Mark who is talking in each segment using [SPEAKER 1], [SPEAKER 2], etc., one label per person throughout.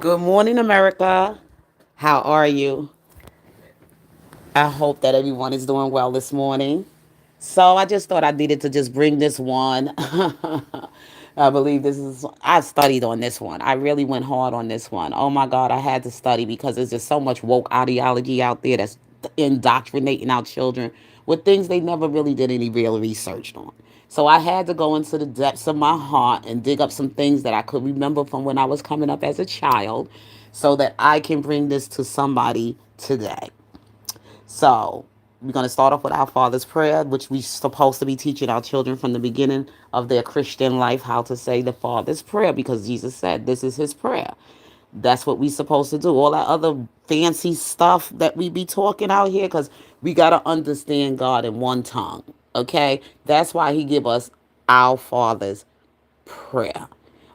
[SPEAKER 1] Good morning, America. How are you? I hope that everyone is doing well this morning. So I just thought I needed to just bring this one. I believe I studied on this one. I really went hard on this one. Oh my God, I had to study because there's just so much woke ideology out there that's indoctrinating our children with things they never really did any real research on. So I had to go into the depths of my heart and dig up some things that I could remember from when I was coming up as a child so that I can bring this to somebody today. So we're going to start off with our Father's Prayer, which we're supposed to be teaching our children from the beginning of their Christian life how to say the Father's Prayer because Jesus said this is his prayer. That's what we supposed to do. All that other fancy stuff that we be talking out here, because we got to understand God in one tongue. Okay? That's why he give us our Father's Prayer.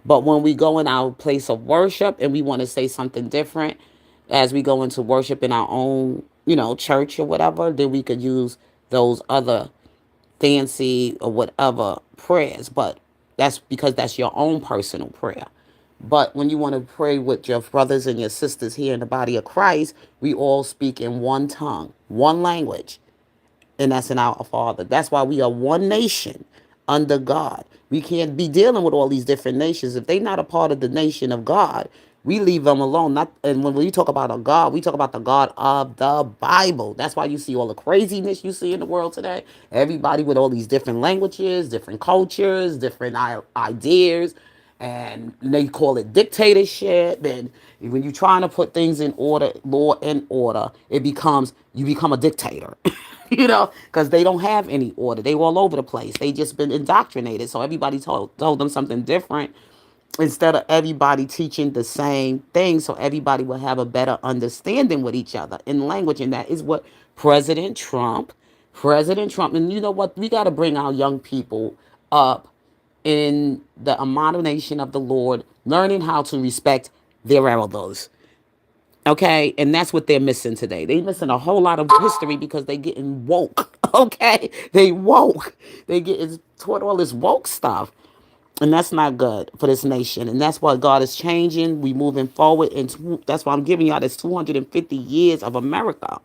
[SPEAKER 1] But when we go in our place of worship and we want to say something different, as we go into worship in our own, church or whatever, then we could use those other fancy or whatever prayers. But that's because that's your own personal prayer. But when you want to pray with your brothers and your sisters here in the body of Christ, we all speak in one tongue, one language, and that's in our Father. That's why we are one nation under God. We can't be dealing with all these different nations if they're not a part of the nation of God. We leave them alone. Not, and when we talk about a God, we talk about the God of the Bible. That's why you see all the craziness you see in the world today. Everybody with all these different languages, different cultures, different ideas, and they call it dictatorship. And when you're trying to put things in order, law and order, you become a dictator. Because they don't have any order. They all over the place. They just been indoctrinated. So everybody told them something different instead of everybody teaching the same thing, so everybody will have a better understanding with each other in language. And that is what President Trump, and you know what? We got to bring our young people up in the abomination of the Lord, learning how to respect their elders. Okay, and that's what they're missing today. They missing a whole lot of history because they getting woke. Okay, they woke. They getting taught all this woke stuff, and that's not good for this nation. And that's why God is changing. We moving forward, and that's why I'm giving y'all this 250 years of America.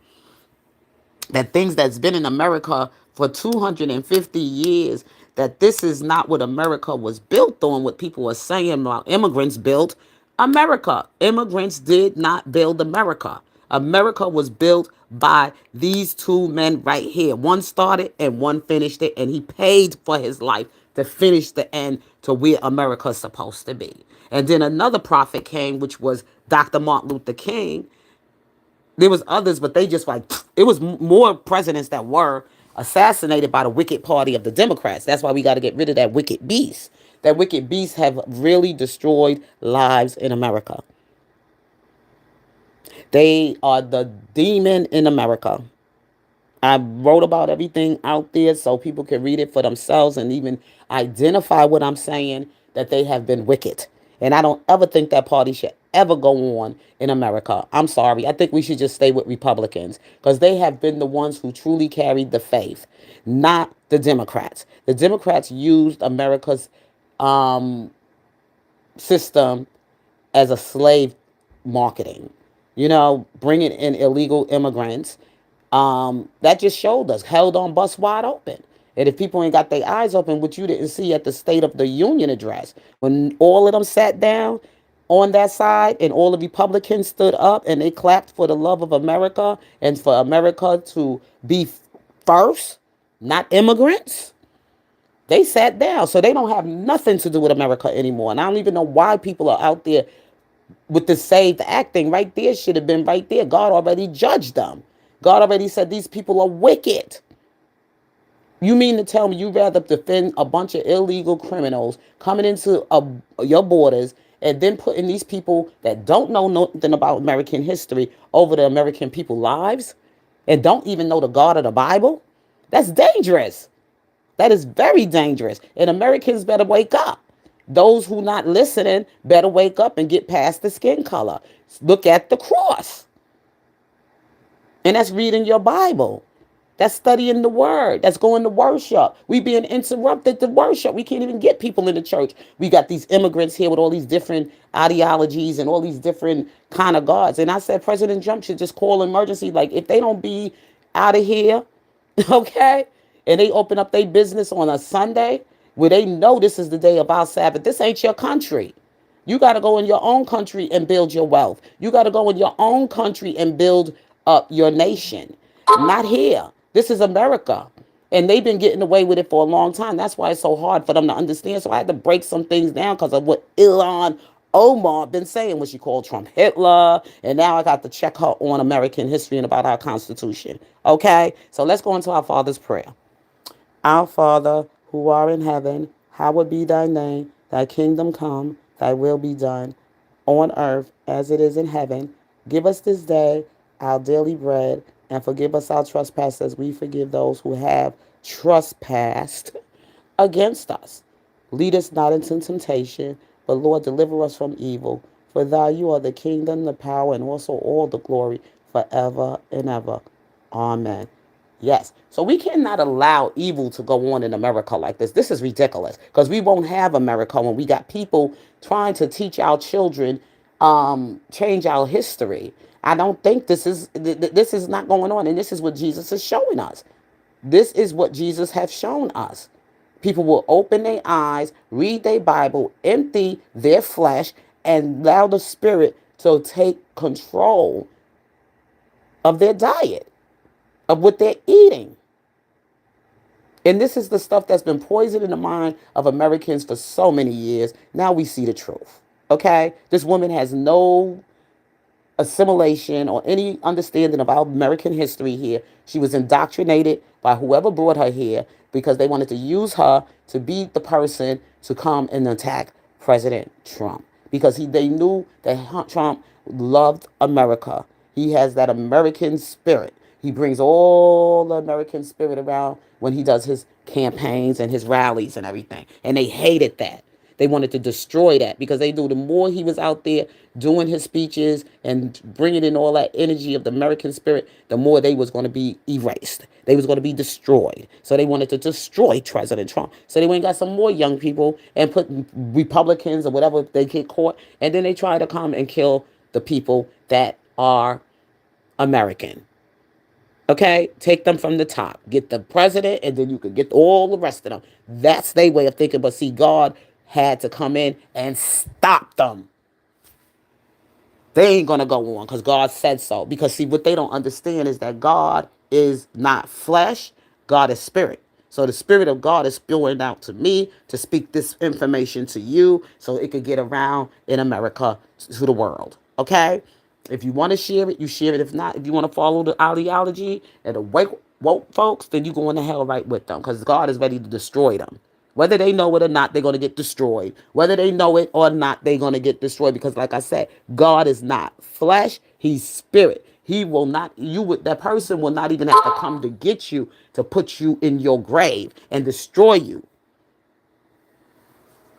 [SPEAKER 1] That things that's been in America for 250 years, that this is not what America was built on, what people are saying about immigrants built America. Immigrants did not build America. America was built by these two men right here. One started and one finished it, and he paid for his life to finish the end to where America's supposed to be. And then another prophet came, which was Dr. Martin Luther King. There was others, but they just like it was more presidents that were assassinated by the wicked party of the Democrats. That's why we got to get rid of that wicked beast. That wicked beast have really destroyed lives in America. They are the demon in America. I wrote about everything out there so people can read it for themselves and even identify what I'm saying, that they have been wicked. And I don't ever think that party should ever go on in America. I'm sorry. I think we should just stay with Republicans because they have been the ones who truly carried the faith, not the Democrats. The Democrats used America's system as a slave marketing, bringing in illegal immigrants. That just showed us, held on bus wide open. And if people ain't got their eyes open, what you didn't see at the State of the Union address, when all of them sat down on that side and all the Republicans stood up and they clapped for the love of America and for America to be first, not immigrants. They sat down. So they don't have nothing to do with America anymore. And I don't even know why people are out there with the Save the Act thing. Right there should have been right there. God already judged them. God already said these people are wicked. You mean to tell me you rather defend a bunch of illegal criminals coming into your borders and then putting these people that don't know nothing about American history over the American people's lives and don't even know the God of the Bible? That's dangerous. That is very dangerous. And Americans better wake up. Those who not listening better wake up and get past the skin color. Look at the cross. And that's reading your Bible. That's studying the word. That's going to worship. We being interrupted to worship. We can't even get people in the church. We got these immigrants here with all these different ideologies and all these different kind of gods. And I said President Trump should just call emergency. Like if they don't be out of here, okay, and they open up their business on a Sunday where they know this is the day of our Sabbath. This ain't your country. You got to go in your own country and build your wealth. You got to go in your own country and build up your nation. Not here. This is America. And they've been getting away with it for a long time. That's why it's so hard for them to understand. So I had to break some things down because of what Ilhan Omar been saying, what she called Trump Hitler. And now I got to check her on American history and about our Constitution. Okay? So let's go into our Father's prayer. Our Father, who art in heaven, hallowed be thy name. Thy kingdom come, thy will be done, on earth as it is in heaven. Give us this day our daily bread, and forgive us our trespasses as we forgive those who have trespassed against us. Lead us not into temptation, but Lord, deliver us from evil. For thou you are the kingdom, the power, and also all the glory forever and ever. Amen. Yes. So we cannot allow evil to go on in America like this. This is ridiculous because we won't have America when we got people trying to teach our children, change our history. I don't think this is not going on, and this is what Jesus is showing us. This is what Jesus has shown us. People will open their eyes, read their Bible, empty their flesh, and allow the Spirit to take control of their diet, of what they're eating. And this is the stuff that's been poisoning the mind of Americans for so many years. Now we see the truth. Okay? This woman has no assimilation or any understanding about American history here. She was indoctrinated by whoever brought her here because they wanted to use her to be the person to come and attack President Trump because they knew that Trump loved America. He has that American spirit. He brings all the American spirit around when he does his campaigns and his rallies and everything. And they hated that. They wanted to destroy that because they knew the more he was out there doing his speeches and bringing in all that energy of the American spirit, the more they was going to be erased. They was going to be destroyed. So they wanted to destroy President Trump. So they went and got some more young people and put Republicans or whatever they get caught. And then they try to come and kill the people that are American. Okay, take them from the top. Get the president, and then you could get all the rest of them. That's their way of thinking. But see, God had to come in and stop them. They ain't going to go on because God said so. Because see, what they don't understand is that God is not flesh. God is spirit. So the spirit of God is spewing out to me to speak this information to you so it could get around in America to the world. Okay? If you want to share it, you share it. If not, if you want to follow the ideology and the woke folks, then you go into hell right with them because God is ready to destroy them. Whether they know it or not, they're going to get destroyed. Whether they know it or not, they're going to get destroyed because, like I said, God is not flesh. He's spirit. He will not, that person will not even have to come to get you to put you in your grave and destroy you.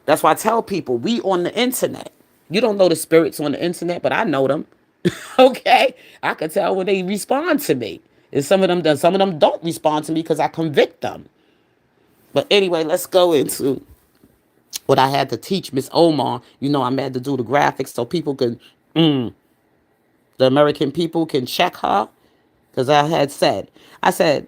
[SPEAKER 1] That's why I tell people, we on the internet. You don't know the spirits on the internet, but I know them. Okay? I can tell when they respond to me. And some of them don't respond to me because I convict them. But anyway, let's go into what I had to teach Miss Omar. You know, I had to do the graphics so people can, the American people can check her. Because I said,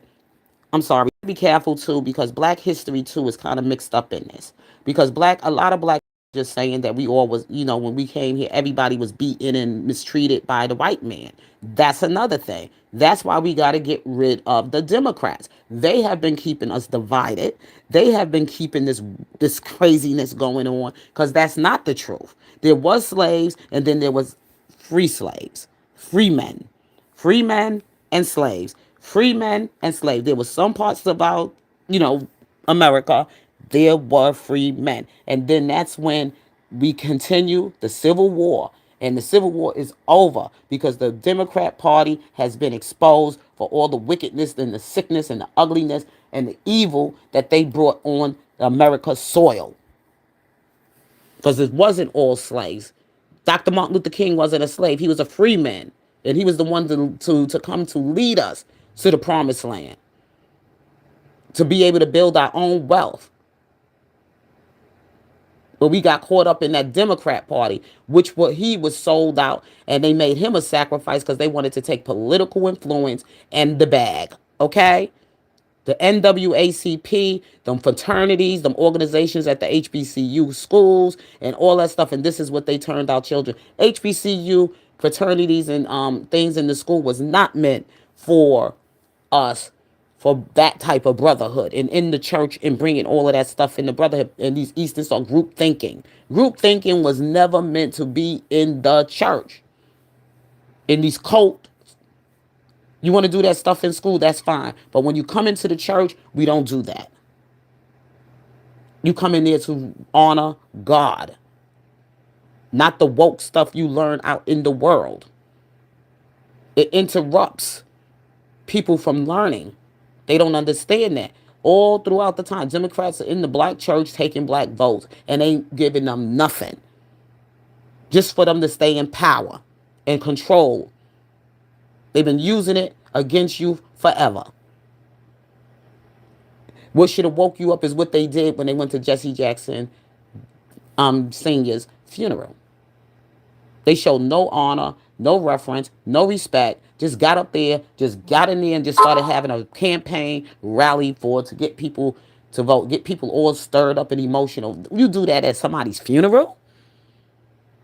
[SPEAKER 1] I'm sorry, be careful too, because black history too is kind of mixed up in this. Because a lot of black just saying that we all was, when we came here, everybody was beaten and mistreated by the white man. That's another thing. That's why we got to get rid of the Democrats. They have been keeping us divided. They have been keeping this craziness going on because that's not the truth. There was slaves and then there was free slaves, free men, free men and slaves, free men and slaves. There was some parts about, America, there were free men. And then that's when we continue the Civil War. And the Civil War is over because the Democrat Party has been exposed for all the wickedness and the sickness and the ugliness and the evil that they brought on America's soil. Because it wasn't all slaves. Dr. Martin Luther King wasn't a slave. He was a free man. And he was the one to come to lead us to the promised land. to be able to build our own wealth. But we got caught up in that Democrat Party, which what he was sold out, and they made him a sacrifice because they wanted to take political influence and the bag. Okay, the NWACP, them fraternities, them organizations at the HBCU schools, and all that stuff. And this is what they turned our children. HBCU fraternities and things in the school was not meant for us, for that type of brotherhood, and in the church and bringing all of that stuff in the brotherhood and these Eastern Star group thinking. Group thinking was never meant to be in the church. In these cult, you want to do that stuff in school, that's fine. But when you come into the church, we don't do that. You come in there to honor God, not the woke stuff you learn out in the world. It interrupts people from learning. They don't understand that. All throughout the time, Democrats are in the black church taking black votes and ain't giving them nothing. Just for them to stay in power and control. They've been using it against you forever. What should have woke you up is what they did when they went to Jesse Jackson Sr.'s funeral. They showed no honor, no reference, no respect. Just got up there, just got in there and just started having a campaign rally for to get people to vote, get people all stirred up and emotional. You do that at somebody's funeral?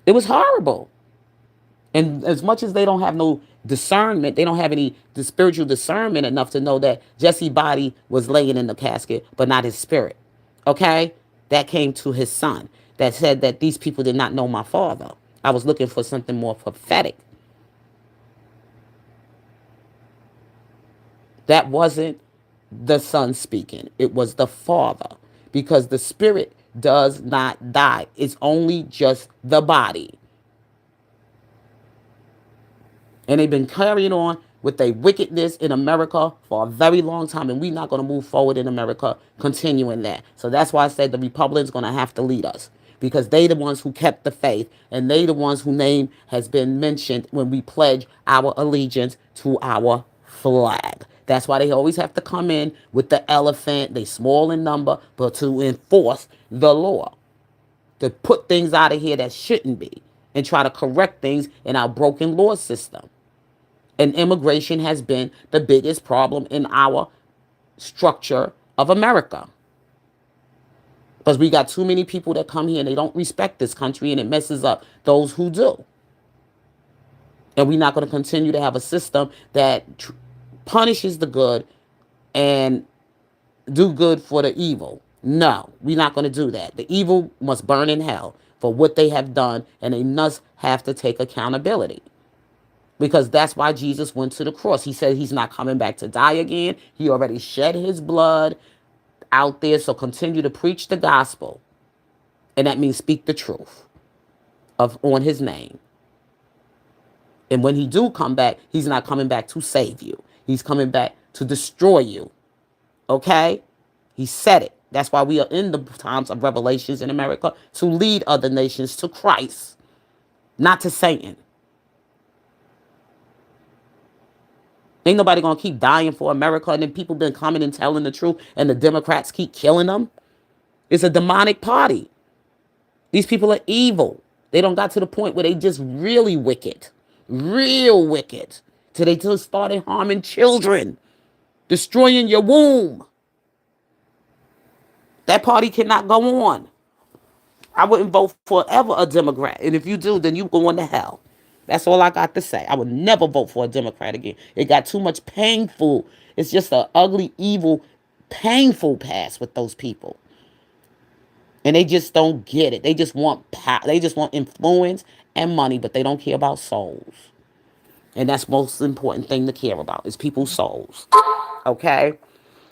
[SPEAKER 1] It was horrible. And as much as they don't have no discernment, they don't have any the spiritual discernment enough to know that Jesse's body was laying in the casket, but not his spirit. Okay? That came to his son. That said that these people did not know my father. I was looking for something more prophetic. That wasn't the son speaking. It was the father. Because the spirit does not die. It's only just the body. And they've been carrying on with their wickedness in America for a very long time. And we're not going to move forward in America continuing that. So that's why I said the Republicans going to have to lead us. Because they the ones who kept the faith. And they the ones whose name has been mentioned when we pledge our allegiance to our flag. That's why they always have to come in with the elephant. They small in number, but to enforce the law. To put things out of here that shouldn't be. And try to correct things in our broken law system. And immigration has been the biggest problem in our structure of America. Because we got too many people that come here and they don't respect this country and it messes up those who do. And we're not going to continue to have a system that punishes the good and do good for the evil. No, we're not going to do that. The evil must burn in hell for what they have done, and they must have to take accountability. Because that's why Jesus went to the cross. He said he's not coming back to die again. He already shed his blood out there. So continue to preach the gospel. And that means speak the truth on his name. And when he do come back, he's not coming back to save you. He's coming back to destroy you. Okay? He said it. That's why we are in the times of revelations in America, to lead other nations to Christ, not to Satan. Ain't nobody gonna keep dying for America, and then people been coming and telling the truth, and the Democrats keep killing them. It's a demonic party. These people are evil. They don't got to the point where they just really wicked, real wicked, till they just started harming children, destroying your womb. That party cannot go on. I wouldn't vote for ever a Democrat, and if you do, then you going to hell. That's all I got to say. I would never vote for a Democrat again. It got too much painful. It's just an ugly, evil, painful past with those people. And they just don't get it. They just want power. They just want influence and money, but they don't care about souls. And that's the most important thing to care about is people's souls. Okay?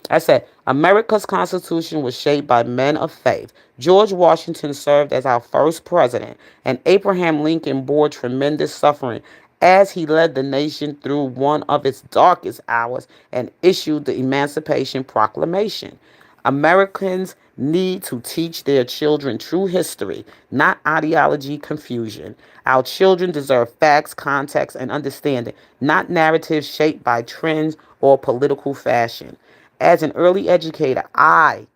[SPEAKER 1] I said, America's Constitution was shaped by men of faith. George Washington served as our first president, and Abraham Lincoln bore tremendous suffering as he led the nation through one of its darkest hours and issued the Emancipation Proclamation. Americans need to teach their children true history, not ideology confusion. Our children deserve facts, context, and understanding, not narratives shaped by trends or political fashion. As an early educator, I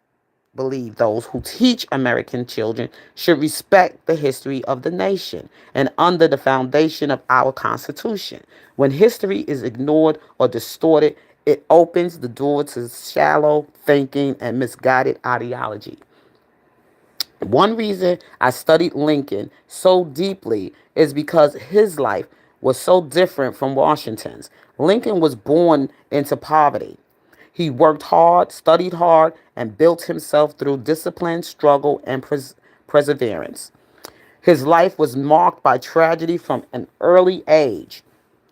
[SPEAKER 1] believe those who teach American children should respect the history of the nation and under the foundation of our Constitution. When history is ignored or distorted, it opens the door to shallow thinking and misguided ideology. One reason I studied Lincoln so deeply is because his life was so different from Washington's. Lincoln was born into poverty. He worked hard, studied hard, and built himself through discipline, struggle, and perseverance. His life was marked by tragedy from an early age,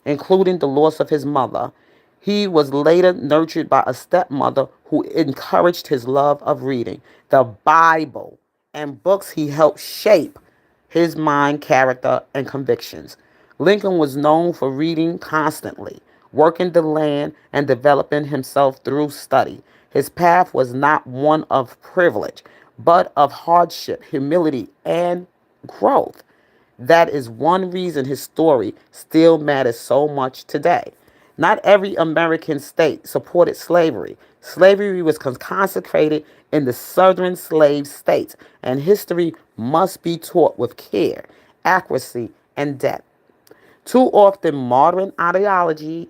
[SPEAKER 1] including the loss of his mother. He was later nurtured by a stepmother who encouraged his love of reading. The Bible and books he helped shape his mind, character, and convictions. Lincoln was known for reading constantly, working the land, and developing himself through study. His path was not one of privilege, but of hardship, humility, and growth. That is one reason his story still matters so much today. Not every American state supported slavery. Slavery was consecrated in the southern slave states, and history must be taught with care, accuracy, and depth. Too often, modern ideological,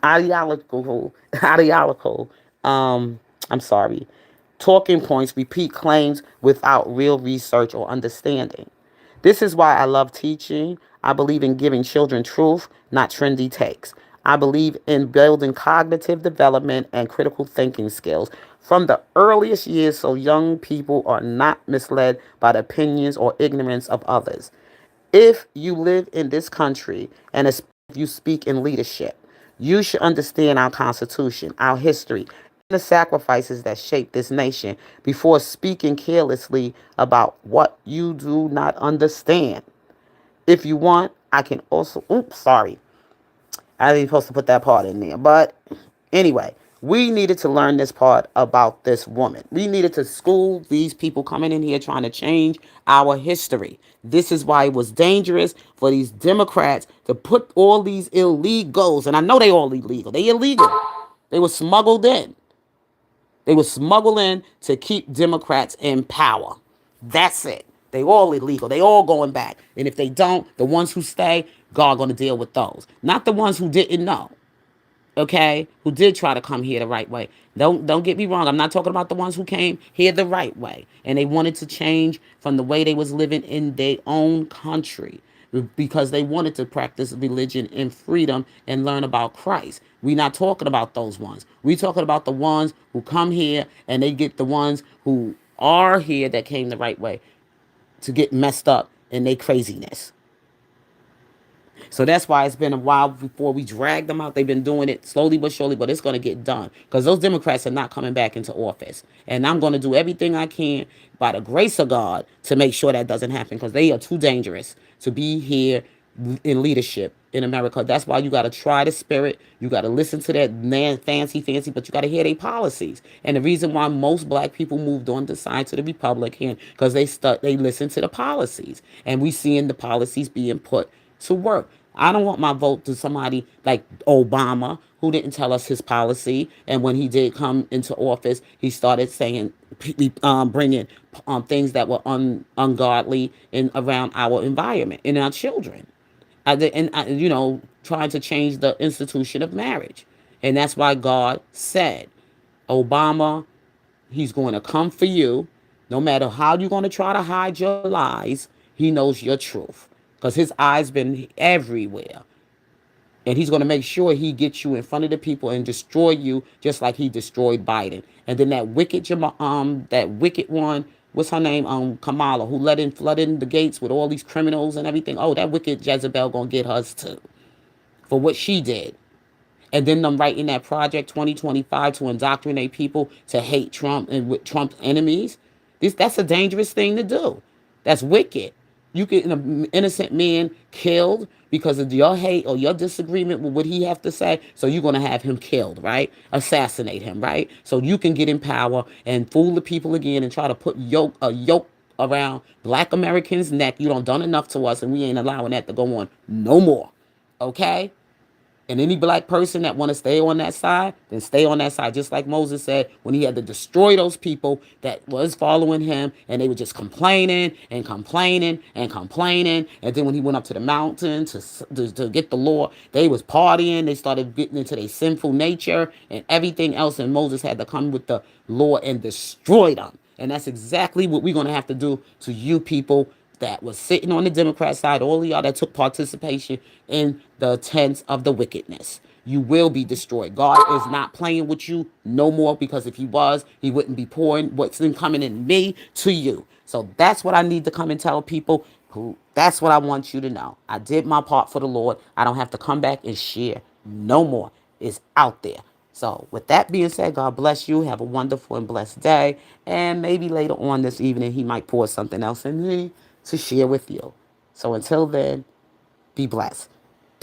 [SPEAKER 1] ideological, um, I'm sorry, talking points repeat claims without real research or understanding. This is why I love teaching. I believe in giving children truth, not trendy takes. I believe in building cognitive development and critical thinking skills from the earliest years so young people are not misled by the opinions or ignorance of others. If you live in this country and especially if you speak in leadership, you should understand our Constitution, our history, and the sacrifices that shaped this nation before speaking carelessly about what you do not understand. If you want, I can also, oops, sorry, I ain't supposed to put that part in there. But anyway, we needed to learn this part about this woman. We needed to school these people coming in here trying to change our history. This is why it was dangerous for these Democrats to put all these illegals, and I know they all illegal. They illegal. They were smuggled in. They were smuggled in to keep Democrats in power. That's it. They all illegal. They all going back. And if they don't, the ones who stay, God gonna deal with those. Not the ones who didn't know, okay, who did try to come here the right way. Don't get me wrong. I'm not talking about the ones who came here the right way and they wanted to change from the way they was living in their own country because they wanted to practice religion in freedom and learn about Christ. We're not talking about those ones. We're talking about the ones who come here and they get the ones who are here that came the right way to get messed up in their craziness. So that's why it's been a while before we drag them out. They've been doing it slowly but surely, but it's going to get done because those Democrats are not coming back into office. And I'm going to do everything I can by the grace of God to make sure that doesn't happen because they are too dangerous to be here in leadership in America. That's why you got to try the spirit. You got to listen to that man fancy, but you got to hear their policies. And the reason why most black people moved on the side to the Republican because they listen to the policies, and we seeing the policies being put to work. I don't want my vote to somebody like Obama, who didn't tell us his policy. And when he did come into office, he started saying, bringing things that were ungodly in around our environment and our children. Trying to change the institution of marriage. And that's why God said, Obama, he's going to come for you. No matter how you're going to try to hide your lies, he knows your truth because his eyes been everywhere, and he's going to make sure he gets you in front of the people and destroy you just like he destroyed Biden. And then that wicked one, what's her name, Kamala, who let in flooding the gates with all these criminals and everything. Oh, that wicked Jezebel gonna get hers too for what she did. And then them writing that Project 2025 to indoctrinate people to hate Trump and with Trump's enemies. That's a dangerous thing to do. That's wicked. You get an innocent man killed because of your hate or your disagreement with what he have to say. So you're going to have him killed, right? Assassinate him, right? So you can get in power and fool the people again and try to put a yoke around black Americans' neck. You don't done enough to us and we ain't allowing that to go on no more. Okay? And any black person that want to stay on that side, then stay on that side. Just like Moses said when he had to destroy those people that was following him, and they were just complaining and complaining and complaining. And then when he went up to the mountain to get the law, they was partying. They started getting into their sinful nature and everything else. And Moses had to come with the law and destroy them. And that's exactly what we're going to have to do to you people that was sitting on the Democrat side, all of y'all that took participation in the tents of the wickedness. You will be destroyed. God is not playing with you no more, because if he was, he wouldn't be pouring what's been coming in me to you. So that's what I need to come and tell people. Who That's what I want you to know. I did my part for the Lord. I don't have to come back and share no more. It's out there. So with that being said, God bless you. Have a wonderful and blessed day. And maybe later on this evening, he might pour something else in me to share with you. So until then, be blessed.